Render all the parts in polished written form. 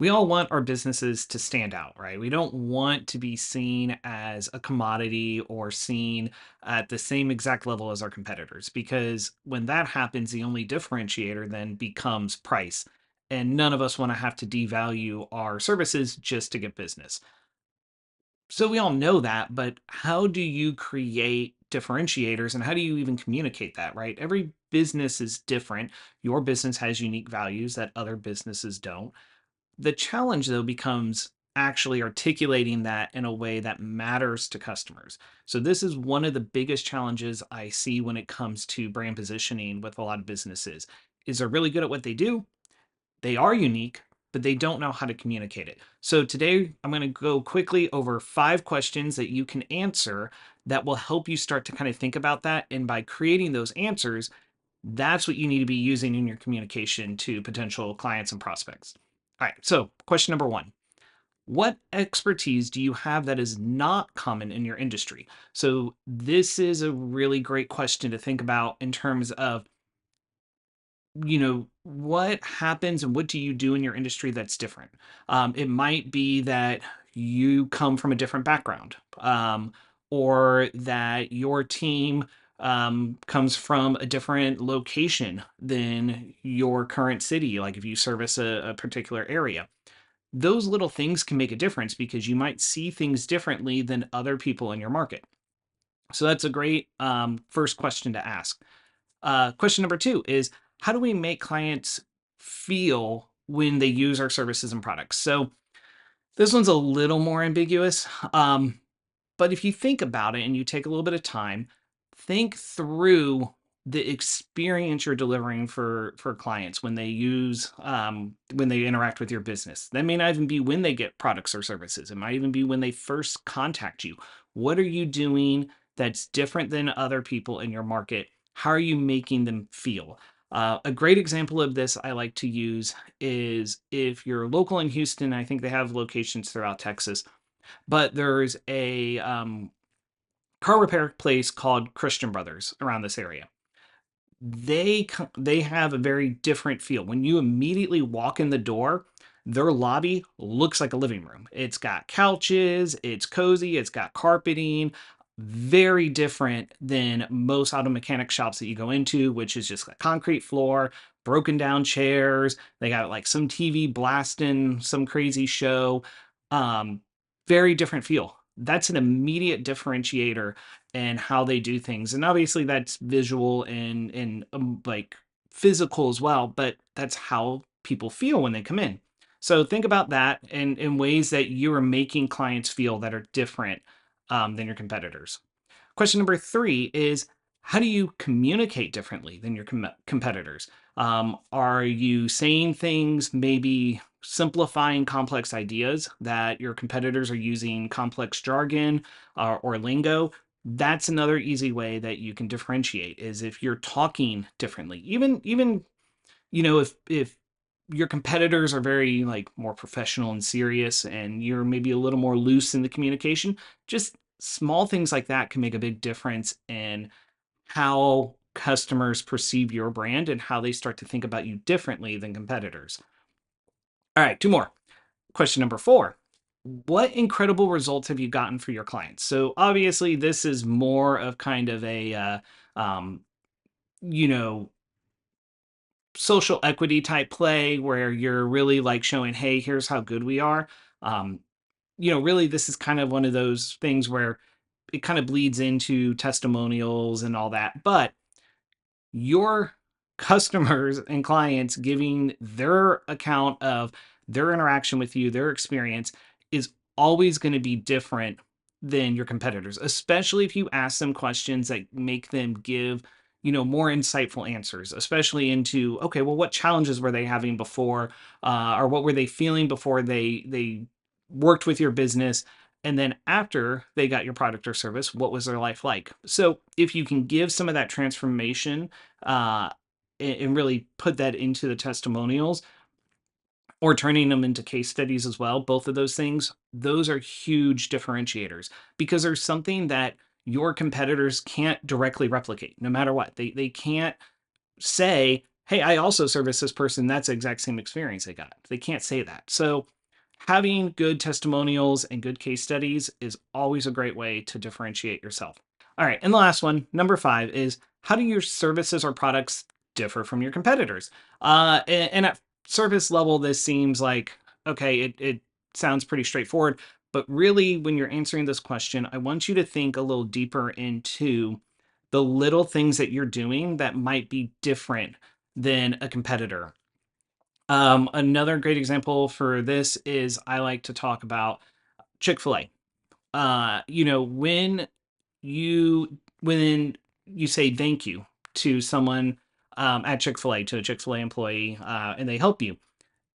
We all want our businesses to stand out, right? We don't want to be seen as a commodity or seen at the same exact level as our competitors, because when that happens, the only differentiator then becomes price. And none of us want to have to devalue our services just to get business. So we all know that, but how do you create differentiators and how do you even communicate that, right? Every business is different. Your business has unique values that other businesses don't. The challenge, though, becomes actually articulating that in a way that matters to customers. So this is one of the biggest challenges I see when it comes to brand positioning with a lot of businesses. Is they're really good at what they do, they are unique, but they don't know how to communicate it. So today I'm going to go quickly over 5 questions that you can answer that will help you start to kind of think about that. And by creating those answers, that's what you need to be using in your communication to potential clients and prospects. All right. So, question number 1. What expertise do you have that is not common in your industry? So, this is a really great question to think about in terms of, what happens and what do you do in your industry that's different? It might be that you come from a different background, or that your team comes from a different location than your current city, like if you service a particular area. Those little things can make a difference because you might see things differently than other people in your market. So that's a great first question to ask. Question number 2 is, how do we make clients feel when they use our services and products? So this one's a little more ambiguous. But if you think about it and you take a little bit of time, think through the experience you're delivering for clients when they use when they interact with your business. That may not even be when they get products or services. It might even be when they first contact you. What are you doing that's different than other people in your market? How are you making them feel? A great example of this I like to use is if you're local in Houston. I think they have locations throughout Texas, but there's a car repair place called Christian Brothers around this area. They have a very different feel. When you immediately walk in the door, their lobby looks like a living room. It's got couches, it's cozy, it's got carpeting, very different than most auto mechanic shops that you go into, which is just a concrete floor, broken down chairs. They got like some TV blasting some crazy show. Um, Very different feel. That's an immediate differentiator and how they do things. And obviously that's visual and like physical as well, but that's how people feel when they come in. So think about that in ways that you are making clients feel that are different than your competitors. Question number 3 is, how do you communicate differently than your competitors? Are you saying things, maybe simplifying complex ideas that your competitors are using complex jargon or lingo? That's another easy way that you can differentiate is if you're talking differently. Even if your competitors are very like more professional and serious and you're maybe a little more loose in the communication, just small things like that can make a big difference in how customers perceive your brand and how they start to think about you differently than competitors. All right, 2 more. Question number 4. What incredible results have you gotten for your clients? So obviously this is more of kind of a um, you know social equity type play where you're really like showing, hey, here's how good we are. Um, really, this is kind of one of those things where it kind of bleeds into testimonials and all that. But your customers and clients giving their account of their interaction with you, their experience is always going to be different than your competitors, especially if you ask them questions that make them give, more insightful answers, especially into, okay, well, what challenges were they having before, or what were they feeling before they worked with your business, and then after they got your product or service, what was their life like? So if you can give some of that transformation uh, and really put that into the testimonials or turning them into case studies as well, both of those things, those are huge differentiators because there's something that your competitors can't directly replicate no matter what. They can't say, hey, I also service this person. That's the exact same experience they got. They can't say that. So having good testimonials and good case studies is always a great way to differentiate yourself. All right. And the last one, number 5, is how do your services or products differ from your competitors? And at surface level, this seems like, okay, it sounds pretty straightforward. But really, when you're answering this question, I want you to think a little deeper into the little things that you're doing that might be different than a competitor. Another great example for this is I like to talk about Chick-fil-A. When when you say thank you to someone at Chick-fil-A, to a Chick-fil-A employee, and they help you,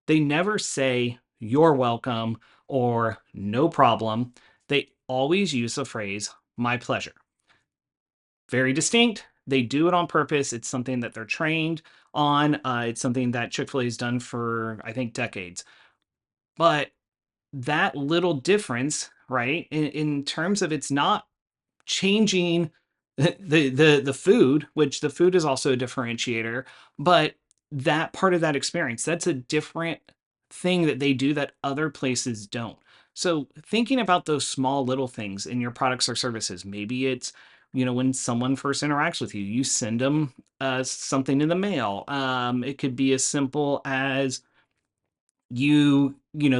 they never say you're welcome or no problem. They always use the phrase my pleasure. Very distinct. They do it on purpose. It's something that they're trained on. It's something that Chick-fil-A has done for, I think, decades. But that little difference, right, in terms of it's not changing the food, which the food is also a differentiator, but that part of that experience, that's a different thing that they do that other places don't. So thinking about those small little things in your products or services, maybe it's, when someone first interacts with you, you send them something in the mail. It could be as simple as the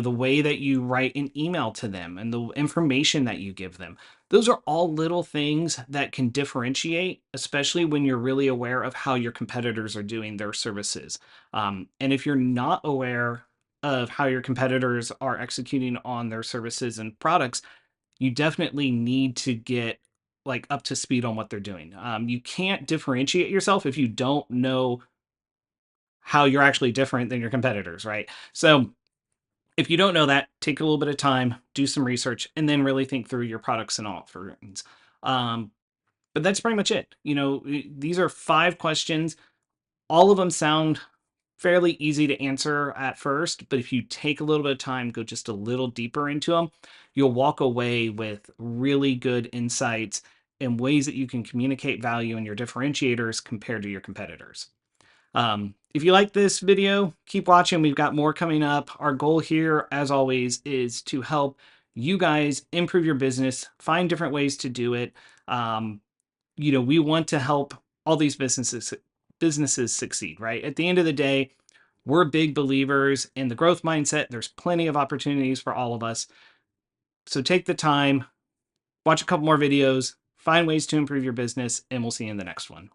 way that you write an email to them and the information that you give them. Those are all little things that can differentiate, especially when you're really aware of how your competitors are doing their services. And if you're not aware of how your competitors are executing on their services and products, you definitely need to get like up to speed on what they're doing. You can't differentiate yourself if you don't know how you're actually different than your competitors, right? So if you don't know that, take a little bit of time, do some research, and then really think through your products and offerings. Um, but that's pretty much it. These are 5 questions. All of them sound fairly easy to answer at first, but if you take a little bit of time, go just a little deeper into them, you'll walk away with really good insights and ways that you can communicate value and your differentiators compared to your competitors. If you like this video, keep watching. We've got more coming up. Our goal here, as always, is to help you guys improve your business, find different ways to do it. Um, we want to help all these businesses succeed, right? At the end of the day, we're big believers in the growth mindset. There's plenty of opportunities for all of us. So take the time, watch a couple more videos, find ways to improve your business, and we'll see you in the next one.